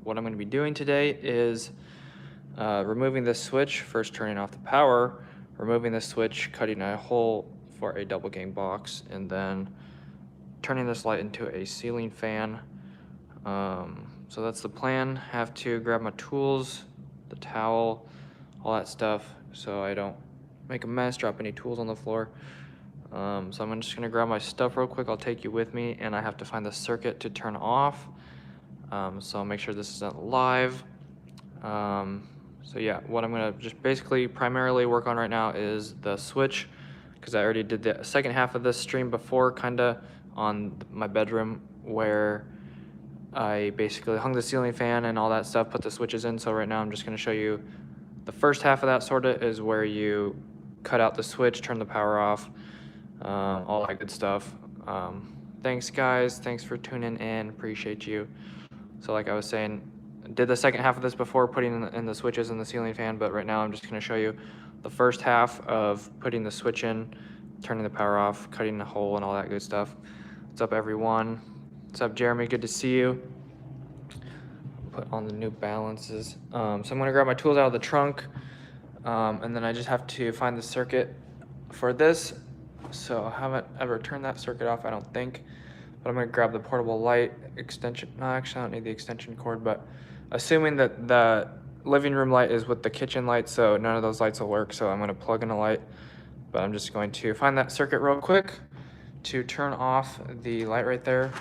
what I'm going to be doing today is removing this switch, first turning off the power, removing the switch, cutting a hole for a double gang box, and then turning this light into a ceiling fan. So that's the plan. Have to grab my tools, the towel, all that stuff, so I don't make a mess, drop any tools on the floor. So I'm just gonna grab my stuff real quick. I'll take you with me, and I have to find the circuit to turn off. So I'll make sure this isn't live. So yeah, what I'm gonna just basically primarily work on right now is the switch, because I already did the second half of this stream before, kinda on my bedroom, where I basically hung the ceiling fan and all that stuff, put the switches in. So right now I'm just gonna show you the first half of that, sorta, is where you cut out the switch, turn the power off, all that good stuff. Thanks guys, thanks for tuning in, appreciate you. So like I was saying, I did the second half of this before putting in the switches and the ceiling fan, but right now I'm just gonna show you the first half of putting the switch in, turning the power off, cutting the hole and all that good stuff. What's up everyone? What's up Jeremy, good to see you. Put on the New Balances. So I'm gonna grab my tools out of the trunk, and then I just have to find the circuit for this. So I haven't ever turned that circuit off, I don't think. But I'm gonna grab the portable light extension. No, actually I don't need the extension cord, but assuming that the living room light is with the kitchen light, so none of those lights will work, so I'm gonna plug in a light. But I'm just going to find that circuit real quick to turn off the light right there,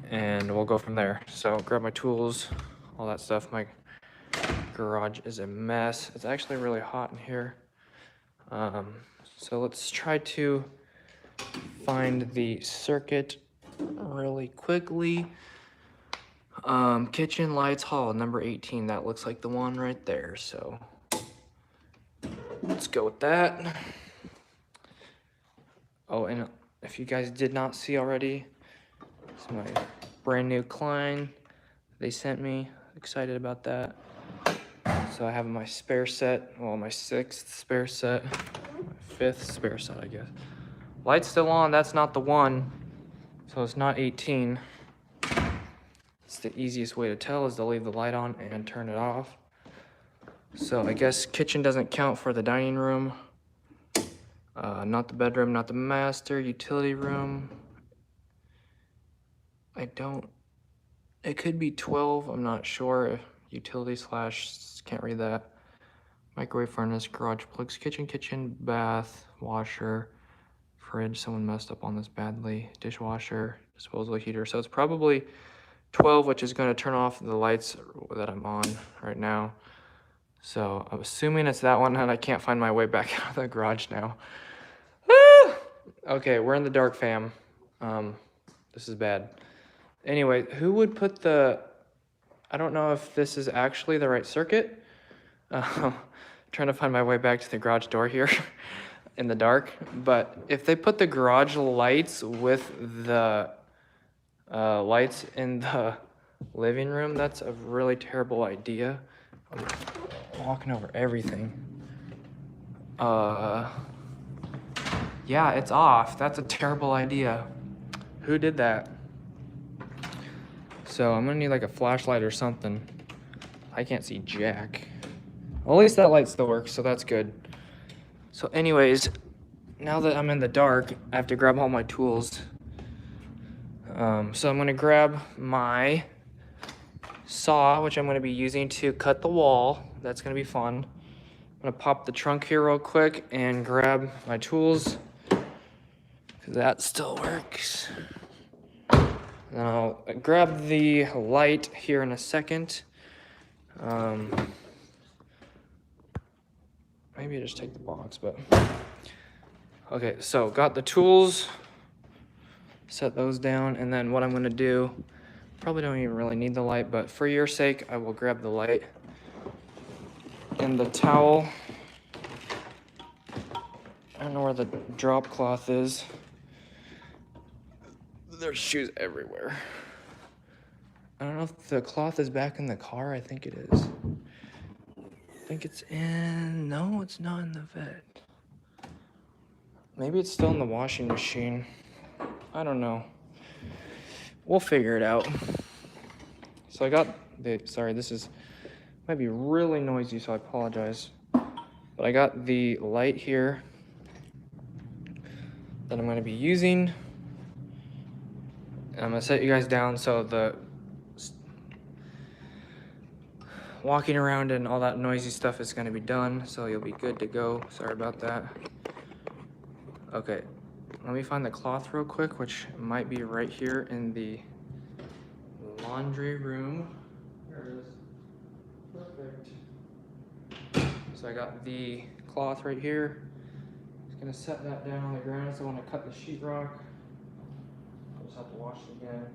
and we'll go from there. So grab my tools, all that stuff. My garage is a mess. It's actually really hot in here. So let's try to find the circuit really quickly. Kitchen lights hall, number 18. That looks like the one right there. So let's go with that. Oh, and if you guys did not see already, it's my brand new Klein they sent me. Excited about that. So I have my spare set, well, my 6th spare set, my 5th spare set, I guess. Light's still on, that's not the one, so it's not 18. It's the easiest way to tell is to leave the light on and turn it off. So I guess kitchen doesn't count for the dining room. Not the bedroom, not the master, utility room. It could be 12, I'm not sure. Utility / can't read that. Microwave, furnace, garage plugs, kitchen, bath, washer, fridge. Someone messed up on this badly. Dishwasher, disposal heater. So it's probably 12, which is going to turn off the lights that I'm on right now. So I'm assuming it's that one, and I can't find my way back out of the garage now. Ah! Okay, we're in the dark, fam. This is bad. Anyway, who would put the... I don't know if this is actually the right circuit. Trying to find my way back to the garage door here in the dark. But if they put the garage lights with the lights in the living room, that's a really terrible idea. I'm walking over everything. Yeah, it's off. That's a terrible idea. Who did that? So I'm gonna need like a flashlight or something. I can't see jack. Well, at least that light still works, so that's good. So anyways, now that I'm in the dark, I have to grab all my tools. So I'm gonna grab my saw, which I'm gonna be using to cut the wall. That's gonna be fun. I'm gonna pop the trunk here real quick and grab my tools, because that still works. And I'll grab the light here in a second. Maybe just take the box, but... Okay, so got the tools. Set those down, and then what I'm gonna do, probably don't even really need the light, but for your sake, I will grab the light and the towel. I don't know where the drop cloth is. There's shoes everywhere. I don't know if the cloth is back in the car. I think it is. I think it's in... No, it's not in the vet. Maybe it's still in the washing machine. I don't know. We'll figure it out. So I got Sorry, this might be really noisy, so I apologize. But I got the light here that I'm going to be using. And I'm going to set you guys down so the walking around and all that noisy stuff is going to be done, so you'll be good to go. Sorry about that. Okay, let me find the cloth real quick, which might be right here in the laundry room. There it is. Perfect. So I got the cloth right here. Just gonna set that down on the ground. So when I cut the sheetrock, I'll just have to wash it again.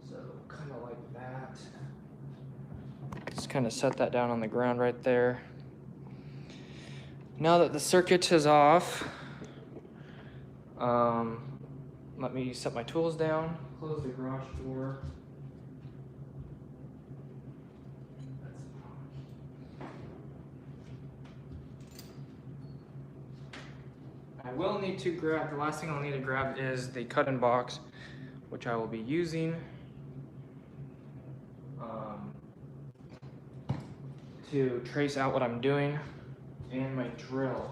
So kind of like that. Just kind of set that down on the ground right there. Now that the circuit is off, let me set my tools down, close the garage door. I will need to grab, the last thing I'll need to grab is the cut-in box, which I will be using to trace out what I'm doing, and my drill.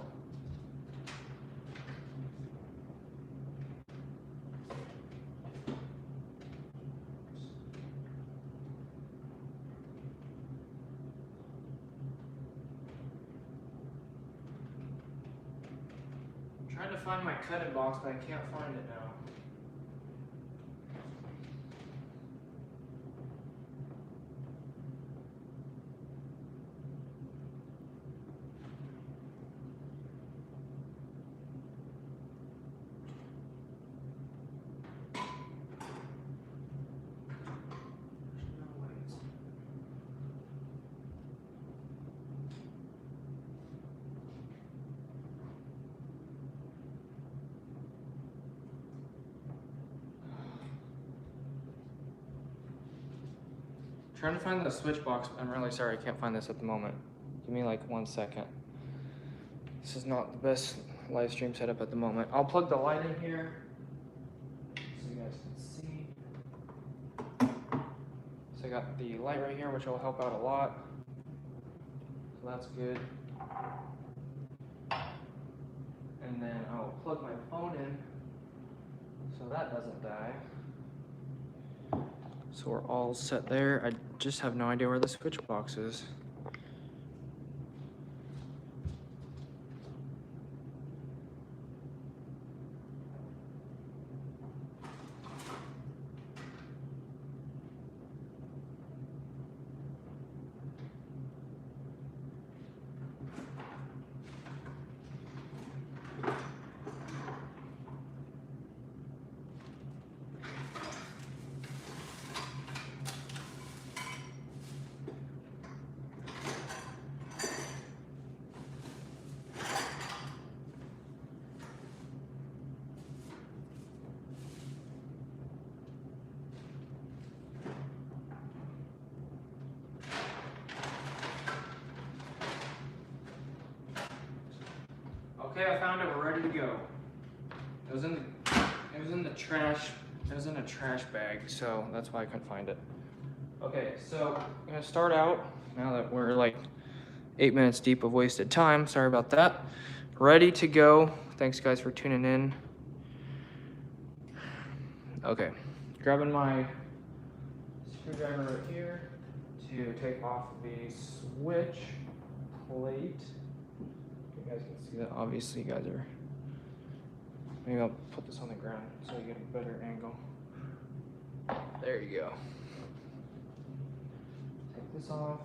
I'm trying to find my cut-in box, but I can't find it now. Trying to find the switch box. I'm really sorry, I can't find this at the moment. Give me like 1 second. This is not the best live stream setup at the moment. I'll plug the light in here so you guys can see. So I got the light right here, which will help out a lot. So that's good. And then I'll plug my phone in so that doesn't die. So we're all set there. I just have no idea where the switch box is. Okay, I found it. We're ready to go. It was in the trash. It was in a trash bag, so that's why I couldn't find it. Okay, so I'm gonna start out now that we're like 8 minutes deep of wasted time. Sorry about that. Ready to go. Thanks guys for tuning in. Okay, grabbing my screwdriver right here to take off the switch plate. You guys can see that. Obviously, you guys are. Maybe I'll put this on the ground so you get a better angle. There you go. Take this off.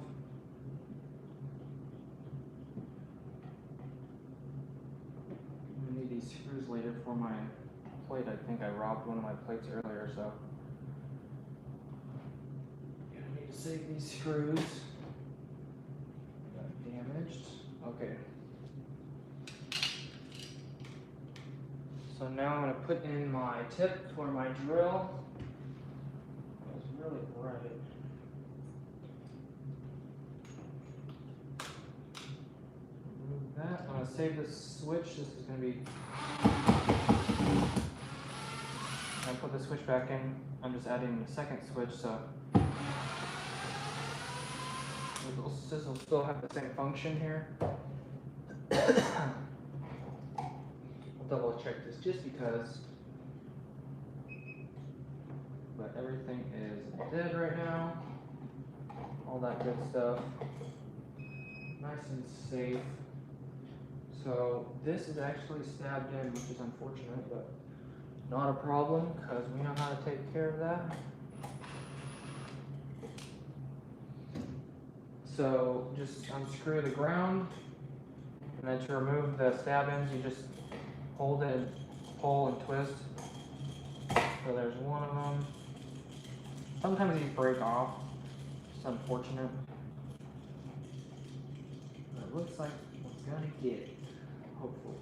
I'm gonna need these screws later for my plate. I think I robbed one of my plates earlier, so I need to save these screws. Got damaged. Okay. So now I'm going to put in my tip for my drill. It's really bright. Remove that. I'm going to save this switch. This is going to be. I put the switch back in. I'm just adding the second switch, so resistances will still have the same function here. I'll double check this just because. But everything is dead right now. All that good stuff. Nice and safe. So this is actually stabbed in, which is unfortunate, but not a problem because we know how to take care of that. So just unscrew the ground, and then to remove the stab ends, you just hold it, pull and twist. So there's one of them. Sometimes these break off. It's unfortunate. But it looks like it's gonna get it, hopefully.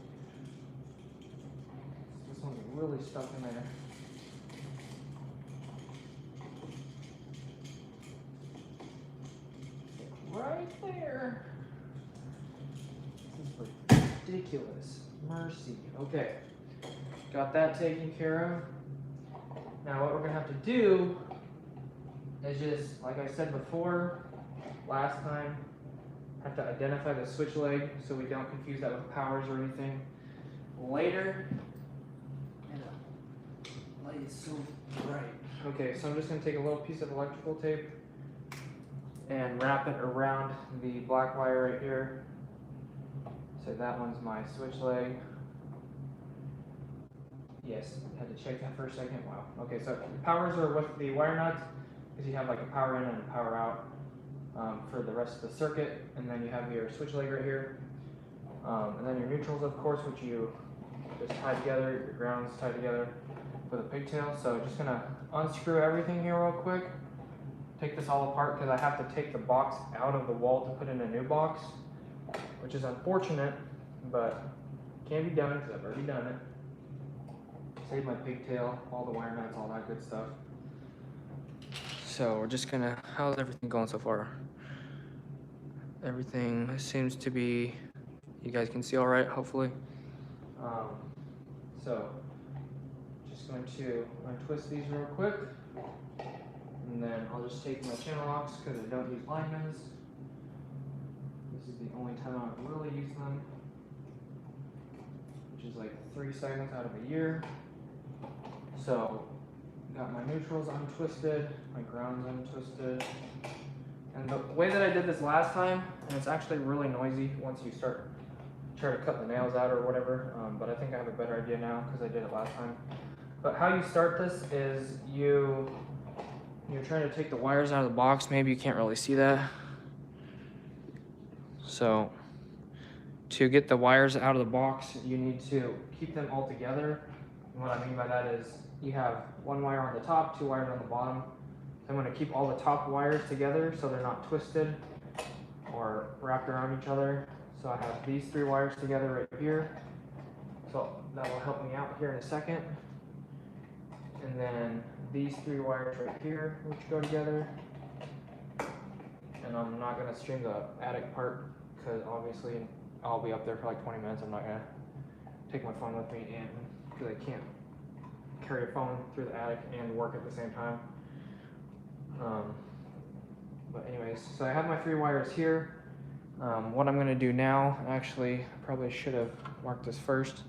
This one's really stuck in there. Right there. This is ridiculous. Mercy. Okay. Got that taken care of. Now what we're gonna have to do is just, like I said before, last time, have to identify the switch leg so we don't confuse that with powers or anything later. And the light is so bright. Okay, so I'm just gonna take a little piece of electrical tape and wrap it around the black wire right here. So that one's my switch leg. Yes, had to check that for a second. Wow. Okay, so powers are with the wire nuts, because you have like a power in and a power out for the rest of the circuit, and then you have your switch leg right here, and then your neutrals, of course, which you just tie together. Your grounds tied together with a pigtail. So just gonna unscrew everything here real quick. Take this all apart because I have to take the box out of the wall to put in a new box, which is unfortunate, but can be done because I've already done it. Save my pigtail, all the wire nuts, all that good stuff. So we're just gonna, how's everything going so far? Everything seems to be, you guys can see all right, hopefully. So just going to untwist these real quick. And then I'll just take my channel locks because I don't use linemans. This is the only time I've really used them, which is like 3 seconds out of a year. So, got my neutrals untwisted, my grounds untwisted. And the way that I did this last time, and it's actually really noisy once you try to cut the nails out or whatever, but I think I have a better idea now because I did it last time. But how you start this is you're trying to take the wires out of the box. Maybe you can't really see that. So to get the wires out of the box, you need to keep them all together. And what I mean by that is you have one wire on the top, 2 wires on the bottom. I'm going to keep all the top wires together so they're not twisted or wrapped around each other. So I have these 3 wires together right here. So that will help me out here in a second. And then these 3 wires right here, which go together. And I'm not going to string the attic part because obviously I'll be up there for like 20 minutes. I'm not going to take my phone with me and because I can't carry a phone through the attic and work at the same time. But anyways, so I have my 3 wires here. What I'm going to do now, actually, I probably should have marked this first.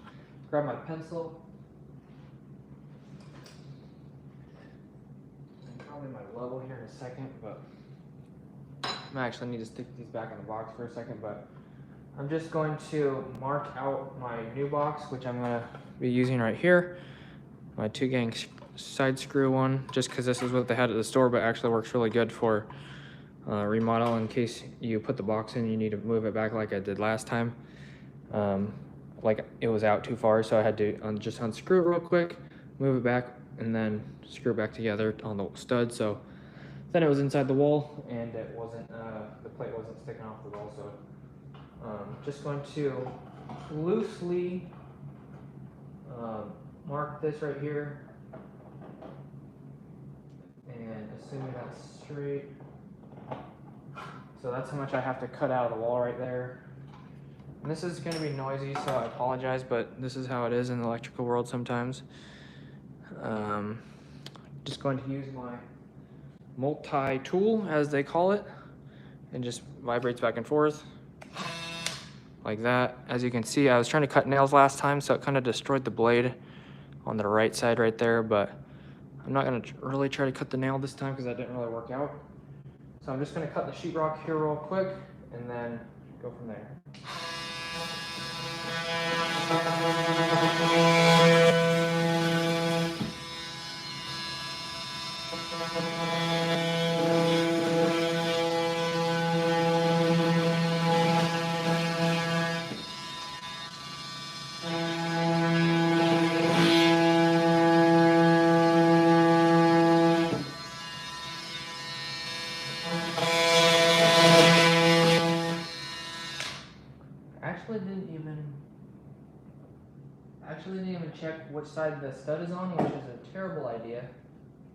Grab my pencil. And probably my level here in a second, but I actually need to stick these back in the box for a second, but I'm just going to mark out my new box, which I'm going to be using right here. My 2-gang side screw one, just because this is what they had at the store, but actually works really good for remodel in case you put the box in, you need to move it back like I did last time. Like it was out too far, so I had to just unscrew it real quick, move it back, and then screw it back together on the stud. So then it was inside the wall, and it wasn't, the plate wasn't sticking off the wall. So just going to loosely mark this right here, and assuming that's straight. So that's how much I have to cut out of the wall right there. And this is going to be noisy, so I apologize, but this is how it is in the electrical world sometimes. Just going to use my multi-tool, as they call it, It just vibrates back and forth like that. As you can see, I was trying to cut nails last time, so it kind of destroyed the blade on the right side right there, but I'm not gonna really try to cut the nail this time because that didn't really work out. So I'm just gonna cut the sheetrock here real quick and then go from there. Actually didn't even check which side the stud is on, which is a terrible idea.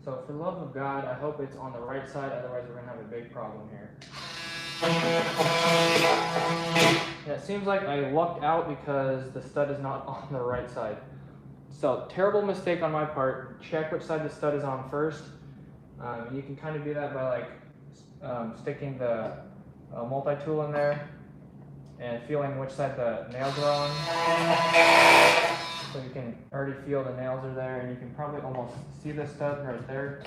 So for the love of God, I hope it's on the right side, otherwise we're gonna have a big problem here. And it seems like I lucked out because the stud is not on the right side. So terrible mistake on my part. Check which side the stud is on first. You can kind of do that by like sticking the multi-tool in there and feeling which side the nails are on. So you can already feel the nails are there, and you can probably almost see the stud right there.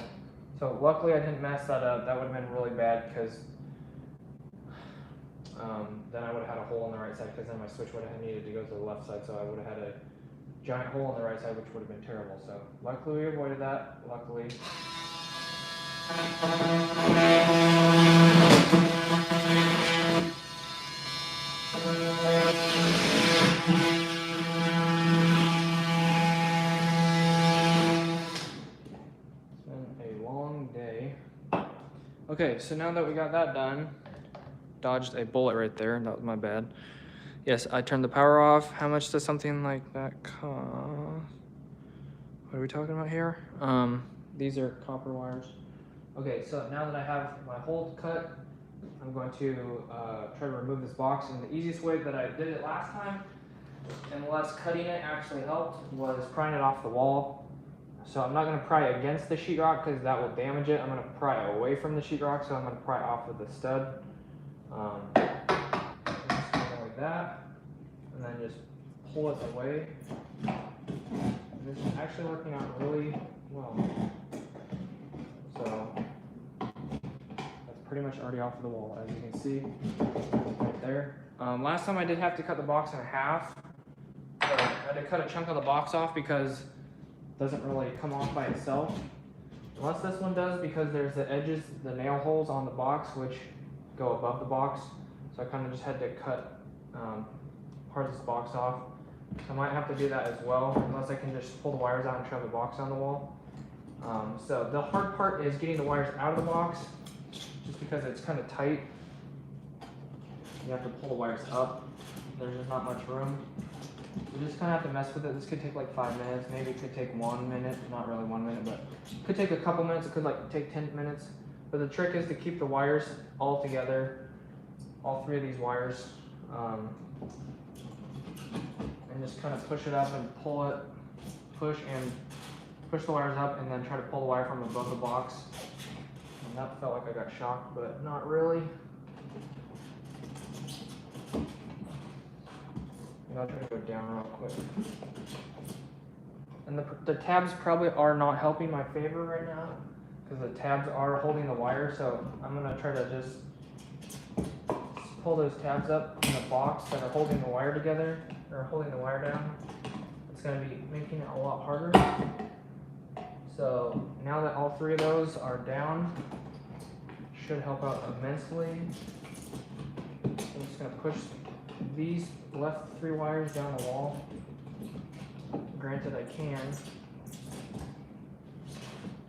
So luckily I didn't mess that up. That would have been really bad because then I would have had a hole on the right side, because then my switch would have needed to go to the left side, so I would have had a giant hole on the right side, which would have been terrible. So luckily we avoided that, luckily. Okay, so now that we got that done, dodged a bullet right there, that was my bad. Yes, I turned the power off. How much does something like that cost? What are we talking about here? These are copper wires. Okay, so now that I have my hole cut, I'm going to try to remove this box. And the easiest way that I did it last time, unless cutting it actually helped, was prying it off the wall. So I'm not going to pry against the sheetrock because that will damage it. I'm going to pry away from the sheetrock, so I'm going to pry off of the stud. Just like that, and then just pull it away. And this is actually working out really well. So that's pretty much already off of the wall, as you can see right there. Last time I did have to cut the box in half. So I had to cut a chunk of the box off because doesn't really come off by itself, unless this one does, because there's the edges, the nail holes on the box which go above the box. So I kind of just had to cut part of this box off. So I might have to do that as well, unless I can just pull the wires out and shove the box on the wall. So the hard part is getting the wires out of the box, just because it's kind of tight. You have to pull the wires up. There's just not much room. You just kind of have to mess with it. This could take like 5 minutes. Maybe it could take 1 minute. Not really 1 minute, but it could take a couple minutes. It could like take 10 minutes. But the trick is to keep the wires all together, all 3 of these wires, and just kind of push it up and pull it, push the wires up, and then try to pull the wire from above the box. And that felt like I got shocked, but not really. I'll try to go down real quick. And the tabs probably are not helping my favor right now, because the tabs are holding the wire, so I'm going to try to just pull those tabs up in the box that are holding the wire together, or holding the wire down. It's going to be making it a lot harder. So now that all 3 of those are down, should help out immensely. I'm just going to push these left 3 wires down the wall. Granted, I can.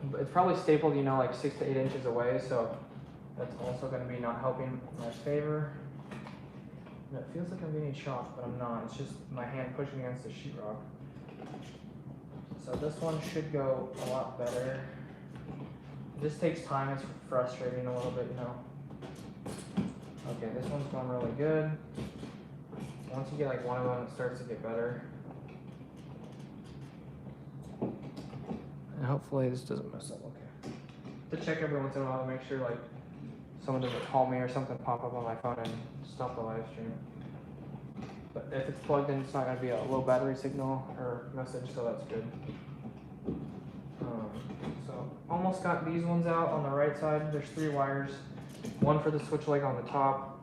But it's probably stapled, you know, like 6 to 8 inches away, so that's also going to be not helping my favor. And it feels like I'm getting shocked, but I'm not. It's just my hand pushing against the sheetrock. So this one should go a lot better. This takes time. It's frustrating a little bit, you know. Okay, this one's going really good. Once you get like one of them, it starts to get better. And hopefully this doesn't mess up. Okay. To check every once in a while to make sure like someone doesn't call me or something pop up on my phone and stop the live stream. But if it's plugged in, it's not going to be a low battery signal or message, so that's good. So almost got these ones out on the right side. There's 3 wires, one for the switch leg on the top.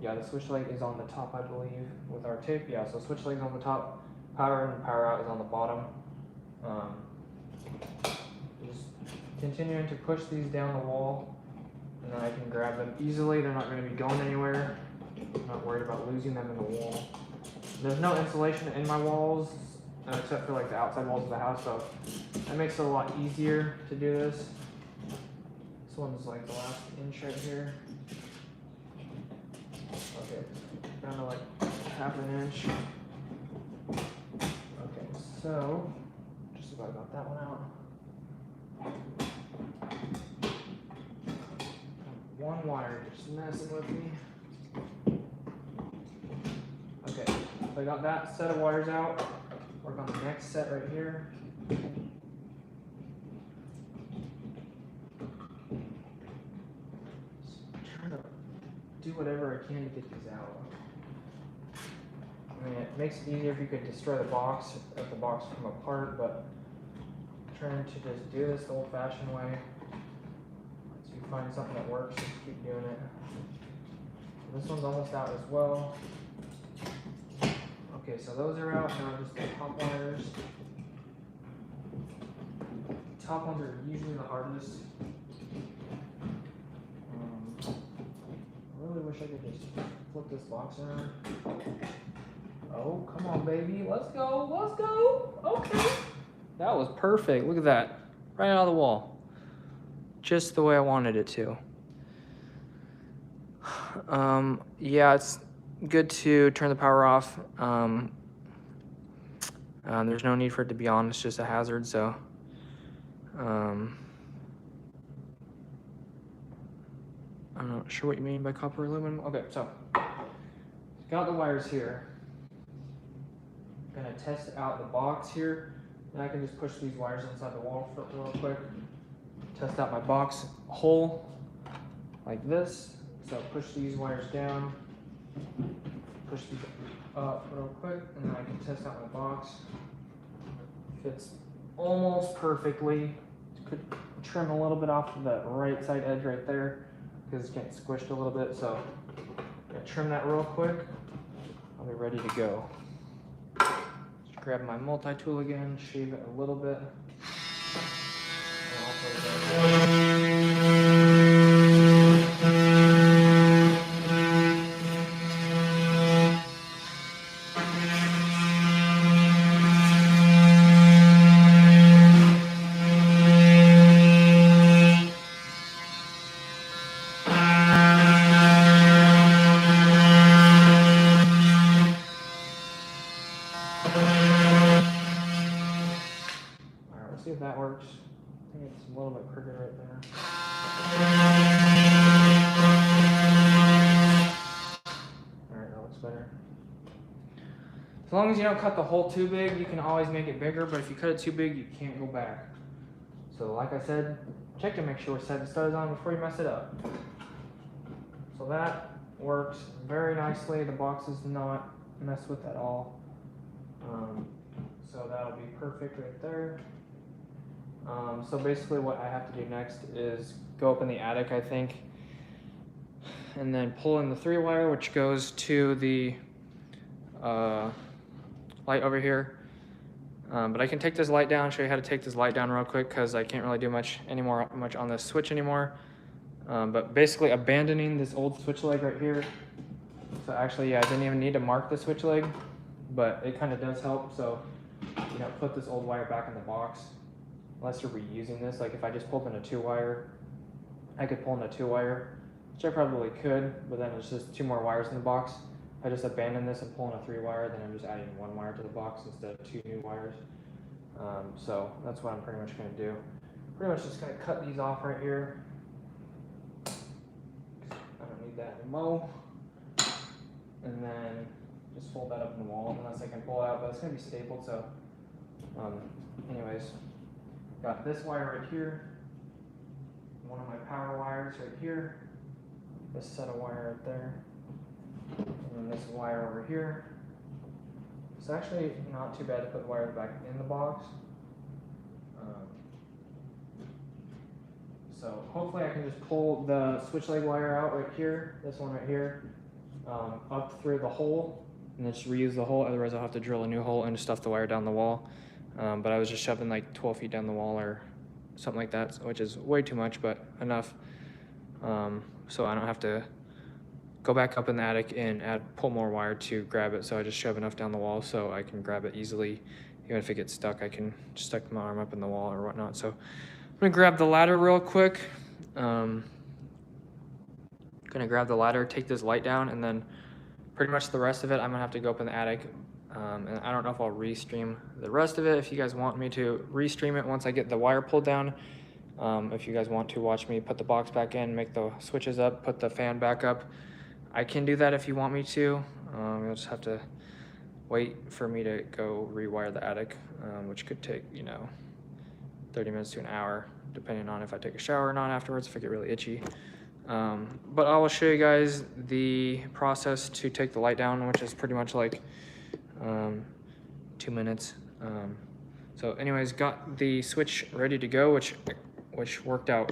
Yeah, the switch leg is on the top, I believe, with our tape. Yeah, so switch leg is on the top, power in and power out is on the bottom. Just continuing to push these down the wall, and then I can grab them easily. They're not going to be going anywhere. I'm not worried about losing them in the wall. There's no insulation in my walls, except for like the outside walls of the house, so that makes it a lot easier to do this. This one's like the last inch right here. Okay, down to like ½ an inch. Okay, so just about got that one out. One wire just messing with me. Okay, so I got that set of wires out. Work on the next set right here. Trying to do whatever I can to get these out. I mean, it makes it easier if you could destroy the box, if the box come apart, but I'm trying to just do this the old-fashioned way. Once you find something that works, just keep doing it. This one's almost out as well. Okay, so those are out. Now just the top wires. Top ones are usually the hardest. I really wish I could just flip this box around. Oh, come on, baby. Let's go. Let's go. Okay. That was perfect. Look at that. Right out of the wall. Just the way I wanted it to. Yeah, it's good to turn the power off. There's no need for it to be on. It's just a hazard, so. I'm not sure what you mean by copper aluminum. Okay, so got the wires here. Gonna test out the box here. And I can just push these wires inside the wall real quick. Test out my box hole like this. So push these wires down. Push these up real quick, and then I can test out my box. Fits almost perfectly. Could trim a little bit off of the right side edge right there because it's getting squished a little bit. So I'm gonna trim that real quick. I'll be ready to go. Just grab my multi-tool again, shave it a little bit. And I'll put it see if that works. I think it's a little bit crooked right there. Alright, that looks better. As long as you don't cut the hole too big, you can always make it bigger, but if you cut it too big, you can't go back. So like I said, check to make sure set the studs on before you mess it up. So that works very nicely. The box is not messed with at all. So that'll be perfect right there. So basically what I have to do next is go up in the attic, I think, and then pull in the 3-wire, which goes to the light over here. But I can take this light down, show you how to take this light down real quick, because I can't really do much on this switch anymore. But basically abandoning this old switch leg right here. So actually, yeah, I didn't even need to mark the switch leg, but it kind of does help. So, you know, put this old wire back in the box. Unless you're reusing this, like if I just pulled in a 2-wire, I could pull in a 2-wire, which I probably could, but then it's just 2 more wires in the box. If I just abandon this and pull in a 3-wire, then I'm just adding 1 wire to the box instead of 2 new wires. So that's what I'm pretty much going to do. Pretty much just going to cut these off right here. I don't need that anymore. And then just fold that up in the wall unless I can pull it out, but it's going to be stapled, so anyways. Got this wire right here, one of my power wires. wires right here. This set of wire right there. And then this wire over here. It's actually not too bad to put wires back in the box. So hopefully I can just pull the switch leg wire out right here, this one right here, up through the hole, and then just reuse the hole. Otherwise I'll have to drill a new hole and stuff the wire down the wall. But I was just shoving like 12 feet down the wall or something like that, which is way too much, but enough. So I don't have to go back up in the attic and pull more wire to grab it. So I just shove enough down the wall so I can grab it easily. Even if it gets stuck, I can just stick my arm up in the wall or whatnot. So I'm gonna grab the ladder real quick. Gonna grab the ladder, take this light down, and then pretty much the rest of it I'm gonna have to go up in the attic. And I don't know if I'll restream the rest of it. If you guys want me to restream it once I get the wire pulled down, if you guys want to watch me put the box back in, make the switches up, put the fan back up, I can do that if you want me to. You'll just have to wait for me to go rewire the attic, which could take, 30 minutes to an hour, depending on if I take a shower or not afterwards, if I get really itchy. But I will show you guys the process to take the light down, which is pretty much like 2 minutes. So anyways, got the switch ready to go, which worked out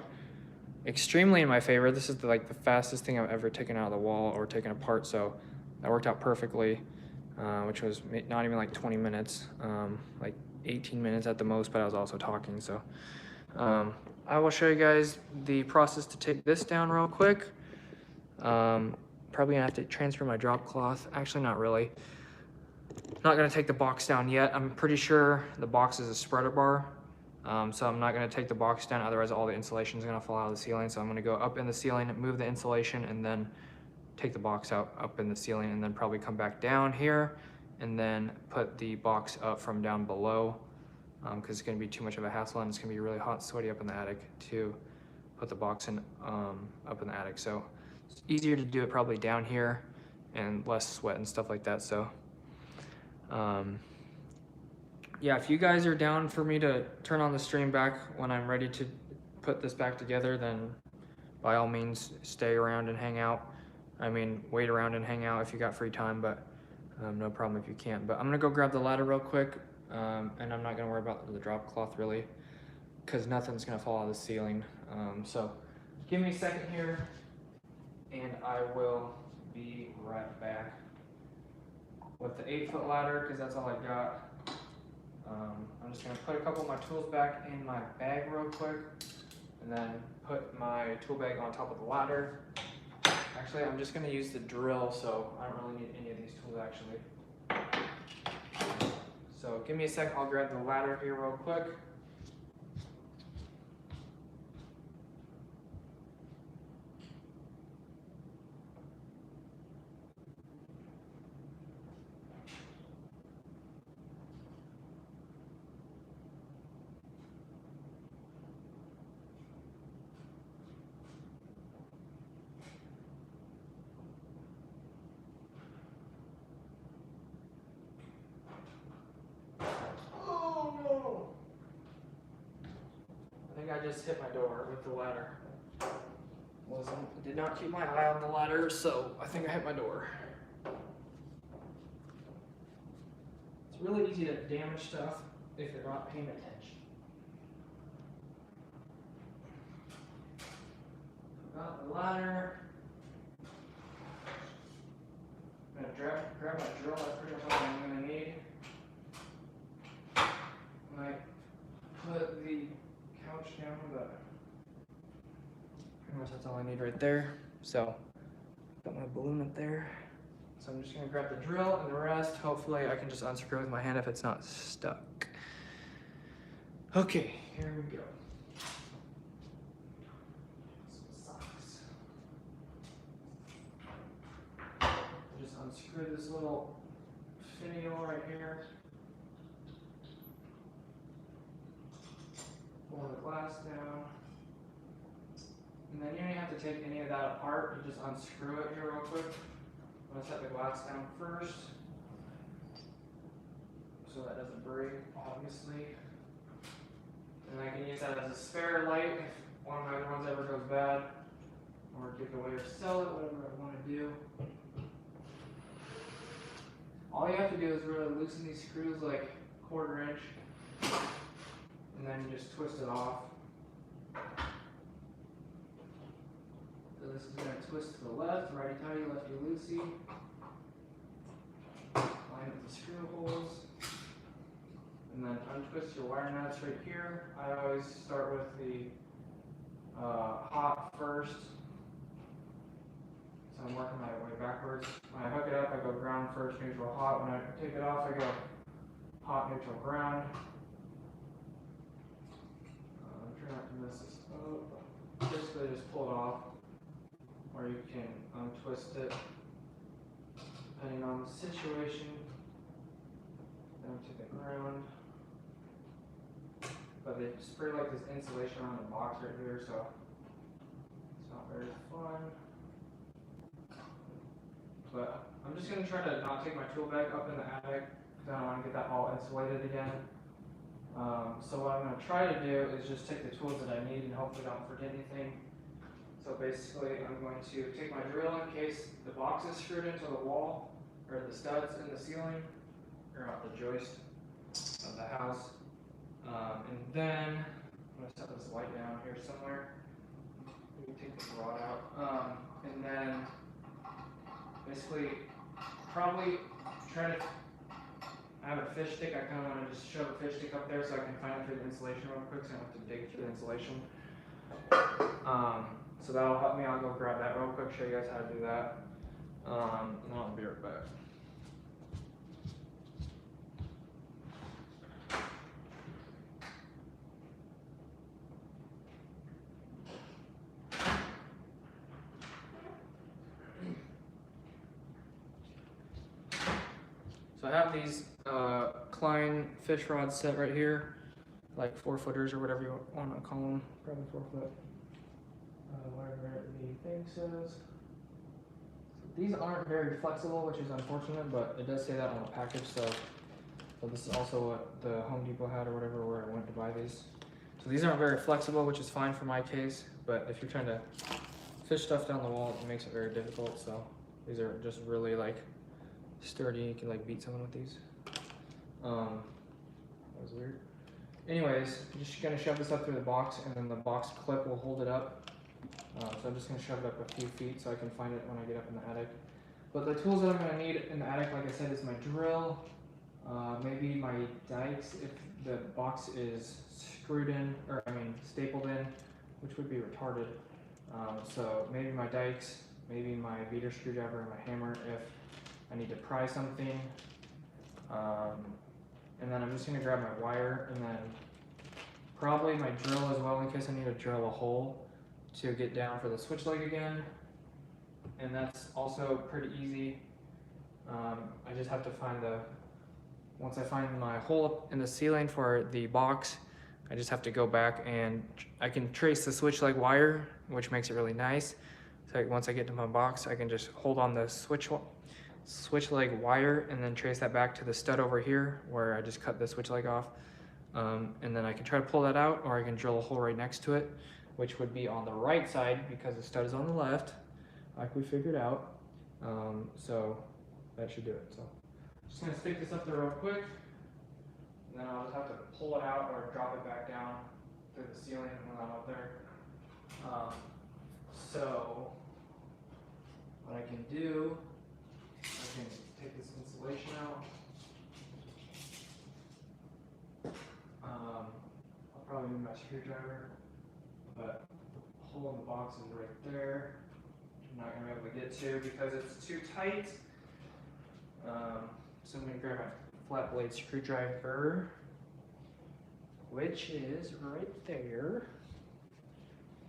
extremely in my favor. This is the fastest thing I've ever taken out of the wall or taken apart, so that worked out perfectly, which was not even like 20 minutes, like 18 minutes at the most, but I was also talking. So I will show you guys the process to take this down real quick. Probably gonna have to transfer my drop cloth. Actually, not really. Not gonna take the box down yet. I'm pretty sure the box is a spreader bar. So I'm not gonna take the box down, otherwise all the insulation is gonna fall out of the ceiling. So I'm gonna go up in the ceiling, move the insulation, and then take the box out up in the ceiling, and then probably come back down here and then put the box up from down below, because it's gonna be too much of a hassle and it's gonna be really hot and sweaty up in the attic to put the box in up in the attic. So it's easier to do it probably down here and less sweat and stuff like that. So yeah, if you guys are down for me to turn on the stream back when I'm ready to put this back together, then by all means stay around and hang out. I mean, wait around and hang out if you got free time, but no problem if you can't. But I'm gonna go grab the ladder real quick, and I'm not gonna worry about the drop cloth really, because nothing's gonna fall out of the ceiling. So give me a second here, and I will be right back with the 8-foot ladder, because that's all I got. I'm just gonna put a couple of my tools back in my bag real quick, and then put my tool bag on top of the ladder. Actually, I'm just gonna use the drill, so I don't really need any of these tools actually. So give me a sec, I'll grab the ladder here real quick. I just hit my door with the ladder. Did not keep my eye on the ladder, so I think I hit my door. It's really easy to damage stuff if they're not paying attention. Got the ladder. I'm gonna grab my drill. That's pretty much all I'm gonna need. Might put the couch down, but pretty much that's all I need right there. So got my balloon up there. So I'm just gonna grab the drill and the rest. Hopefully I can just unscrew with my hand if it's not stuck. Okay, here we go. Some socks. Just unscrew this little finial right here. Pull the glass down. And then you don't have to take any of that apart, you just unscrew it here real quick. I'm gonna set the glass down first, so that doesn't break, obviously. And I can use that as a spare light if one of my other ones ever goes bad. give it away or sell it, whatever I want to do. All you have to do is really loosen these screws like 1/4 inch, and then you just twist it off. So this is going to twist to the left, righty tighty, lefty loosey. Line up the screw holes, and then untwist your wire nuts right here. I always start with the hot first, so I'm working my way backwards. When I hook it up, I go ground first, neutral, hot. When I take it off, I go hot, neutral, ground. I'm trying not to mess this up. Basically, just pull it off, or you can untwist it depending on the situation. Down to the ground. But they spray like this insulation on the box right here, so it's not very fun. But I'm just going to try to not take my tool bag up in the attic because I don't want to get that all insulated again. So what I'm going to try to do is just take the tools that I need and hopefully don't forget anything. So basically I'm going to take my drill in case the box is screwed into the wall or the studs in the ceiling or not the joist of the house. And then I'm going to set this light down here somewhere. We can take this rod out. And then basically probably try to, I have a fish stick. I kind of want to just shove a fish stick up there so I can find it through the insulation real quick so I don't have to dig through the insulation. So that'll help me. I'll go grab that real quick, show you guys how to do that. And then I'll be right back. So I have these Klein fish rods set right here, like 4-footers or whatever you want to call them, probably 4 foot, whatever the thing says. These aren't very flexible, which is unfortunate, but it does say that on the package. So this is also what the Home Depot had or whatever where I went to buy these. So these aren't very flexible, which is fine for my case, but if you're trying to fish stuff down the wall, it makes it very difficult. So these are just really like sturdy. You can like beat someone with these. That was weird. Anyways, I'm just gonna shove this up through the box, and then the box clip will hold it up. So I'm just gonna shove it up a few feet so I can find it when I get up in the attic. But the tools that I'm gonna need in the attic, like I said, is my drill, maybe my dikes if the box is screwed in, or I mean stapled in, which would be retarded. So maybe my dikes, maybe my beater screwdriver, and my hammer if I need to pry something. And then I'm just gonna grab my wire, and then probably my drill as well in case I need to drill a hole to get down for the switch leg again. And that's also pretty easy. I just have to find once I find my hole in the ceiling for the box, I just have to go back and I can trace the switch leg wire, which makes it really nice. So once I get to my box, I can just hold on the switch leg wire and then trace that back to the stud over here where I just cut the switch leg off. And then I can try to pull that out, or I can drill a hole right next to it, which would be on the right side because the stud is on the left, like we figured out. So that should do it. So just gonna stick this up there real quick, and then I'll just have to pull it out or drop it back down through the ceiling when I'm up there. So what I can do, I can take this insulation out. I'll probably need my screwdriver, but the hole in the box is right there. I'm not going to be able to get to because it's too tight. So I'm going to grab my flat blade screwdriver, which is right there.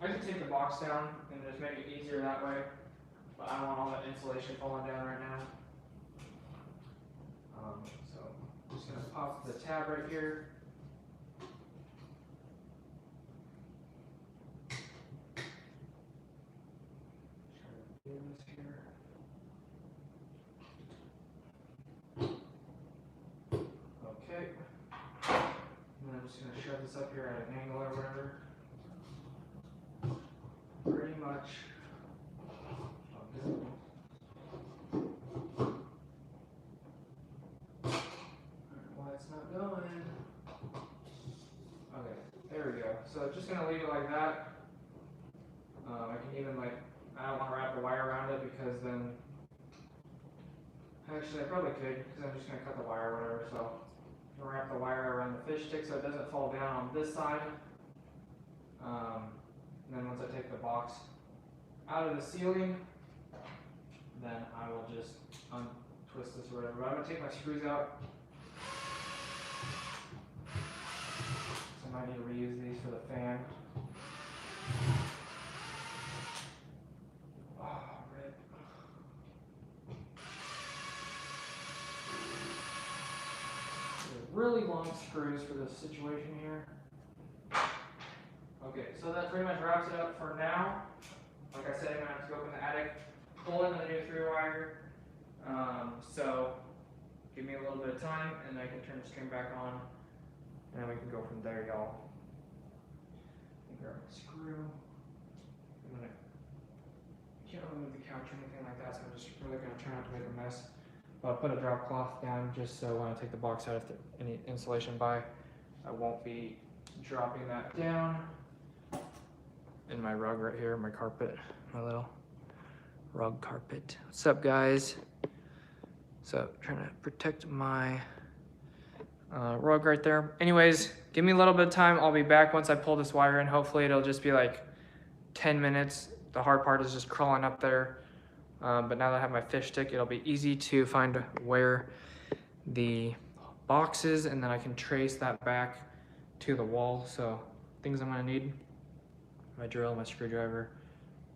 I can take the box down and just make it easier that way, but I don't want all that insulation falling down right now. So I'm just going to pop the tab right here. Try to do this here. Okay. And then I'm just going to shove this up here at an angle or whatever. Pretty much even like, I don't want to wrap the wire around it because then, actually I probably could because I'm just going to cut the wire or whatever. So I'm going to wrap the wire around the fish stick so it doesn't fall down on this side. And then once I take the box out of the ceiling, then I will just untwist this or whatever. But I'm going to take my screws out. So I might need to reuse these for the fan. Oh, rip. Really long screws for this situation here. Okay, so that pretty much wraps it up for now. Like I said, I'm going to have to go up in the attic, pull in the new 3-wire. So give me a little bit of time and I can turn the string back on and then we can go from there, y'all. Grab my screw. I can't really move the couch or anything like that, so I'm just really going to try not to make a mess. But I'll put a drop cloth down just so when I take the box out, if there's any insulation by, I won't be dropping that down. In my rug right here, my carpet, my little rug carpet. What's up, guys? So trying to protect my rug right there. Anyways, give me a little bit of time. I'll be back once I pull this wire in. Hopefully it'll just be like 10 minutes. The hard part is just crawling up there. But now that I have my fish stick, it'll be easy to find where the box is, and then I can trace that back to the wall. So things I'm gonna need: my drill, my screwdriver,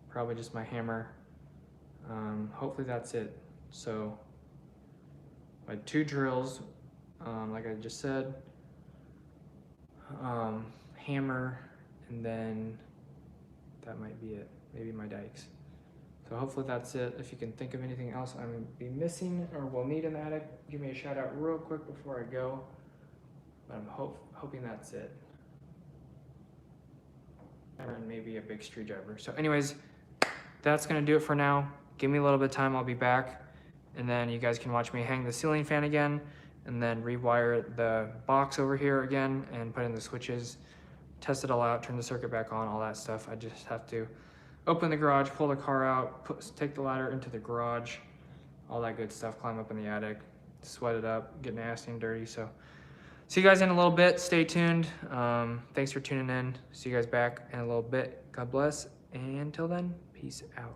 probably just my hammer. Hopefully that's it. So my 2 drills, like I just said, hammer, and then that might be it. Maybe my dikes. So hopefully that's it. If you can think of anything else I'm gonna be missing or will need in the attic, give me a shout out real quick before I go. But I'm hoping that's it. And maybe a big screwdriver. So anyways, that's gonna do it for now. Give me a little bit of time, I'll be back. And then you guys can watch me hang the ceiling fan again, and then rewire the box over here again and put in the switches, test it all out, turn the circuit back on, all that stuff. I just have to open the garage, pull the car out, take the ladder into the garage, all that good stuff, climb up in the attic, sweat it up, get nasty and dirty. So see you guys in a little bit. Stay tuned. Thanks for tuning in. See you guys back in a little bit. God bless. And until then, peace out.